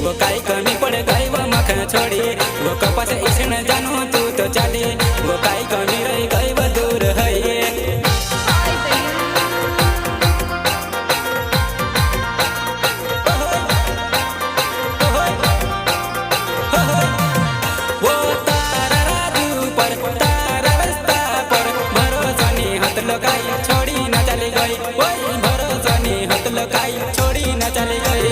वो काई कमी पड़ गई वो मखन छोड़ी वो कपास ईसन जानू तू तो चली वो काई कमी रह गई वो दूर है वो तारा राजू पर तारा रास्ता पर भरोसा नहीं हत लगाई छोड़ी न चली गई वही भरोसा नहीं हत लगाई छोड़ी न चली गई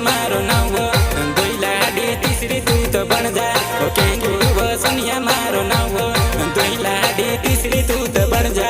मारो नाव दुई लाडी तीसरी तू तो बन जा केंगू बसनिया मारो नाव दुई लाडी तीसरी तू तो बन जा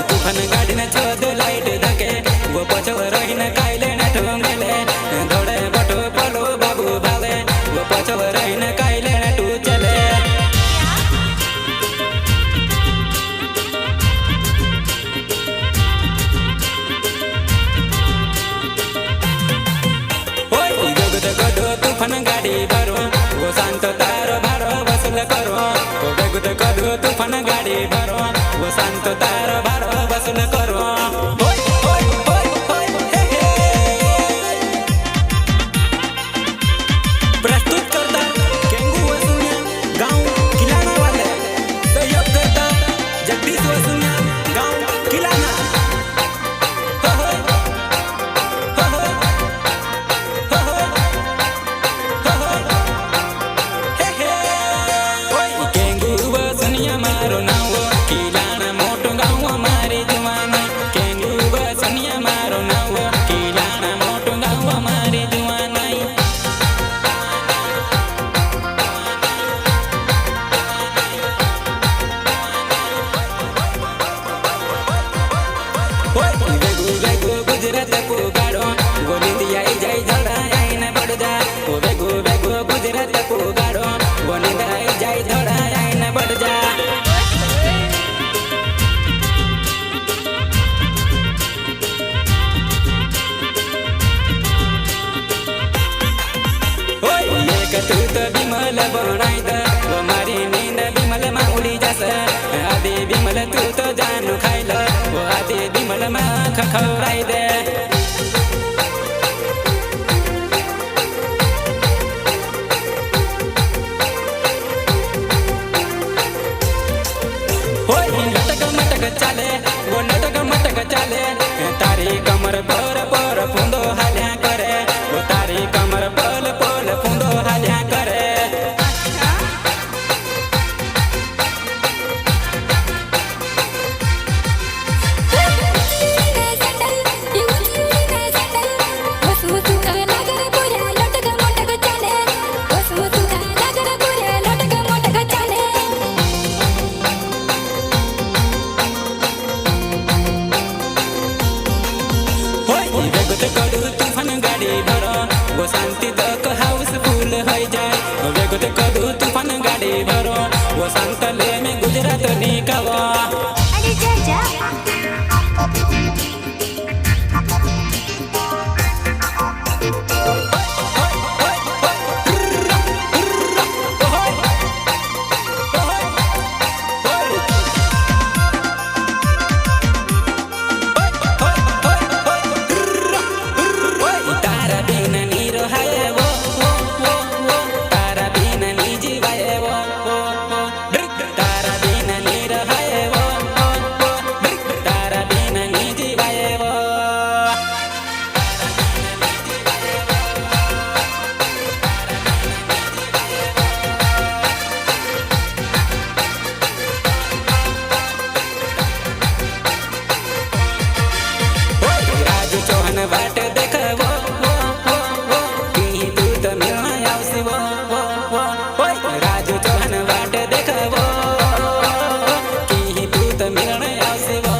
तूफान गाड़ी न छोड़ लाइट धके वो पछो रहीन काइले न ठोंगले दौड़े बटो पलो बाबू भाले वो पछो रहीन काइले न टू चले ओए गगद गदो तूफान गाड़ी भरो वो शांत तारो भारो वसूल करो वो गगद गदो तूफान गाड़ी भरो वो शांत तारो भारो वसूल करो प्रस्तुत करता केंगू वसूलिया गांव किलाना वाले सहयोग करता जगदीश वसूलिया गांव किलाना केंगू वसूलिया मारो नाव किलाना मोटो गांव हमारी जुआना केंगू वसूलिया मारो नाव किलाना मोटो गांव हमारी जुआना वेगु वेगु गुजरात को गाड़ो गोली दिया जाई झड़ा आई न बढ़ जा वेगु वेगु गुजरात को गाड़ो गोली दिया जाई झड़ा आई न बढ़ जा एक तू तो बिमल बनाई द वो मारी नींद बिमल मा उड़ी जास आदि बिमल तू तो जानू खाइल वो आदि बिमल मा खखौराई दे लटक मटक चाले वो नटक मटक चाले तारी कमर पर पर फूंदो हाल्या करे वो तारी कमर पल पल फूंदो हाल्या करे कड़ू तूफान गाड़ी भरो वो शांति तक हाउस फुल हो जाए वेगो कड़ू तूफान गाड़ी भरो वो शांतले में गुजरात निकावा अरे जा तारा बिना नीरो है वो तारा बिना नीज चौहान वाट देखवो की तू तो मिलना आवसी वो राजू चौहान वाट देखवो की तू तो मिलना आवसी वो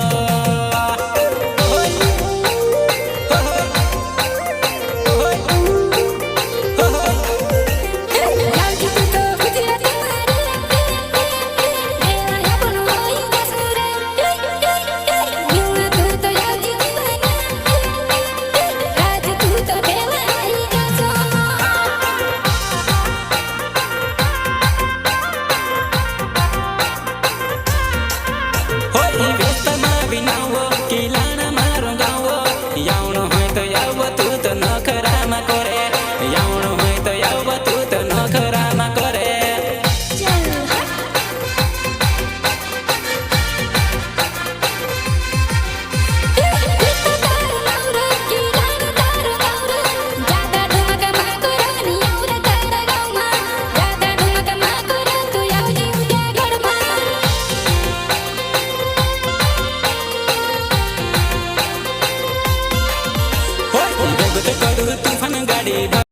तूफान गाड़ी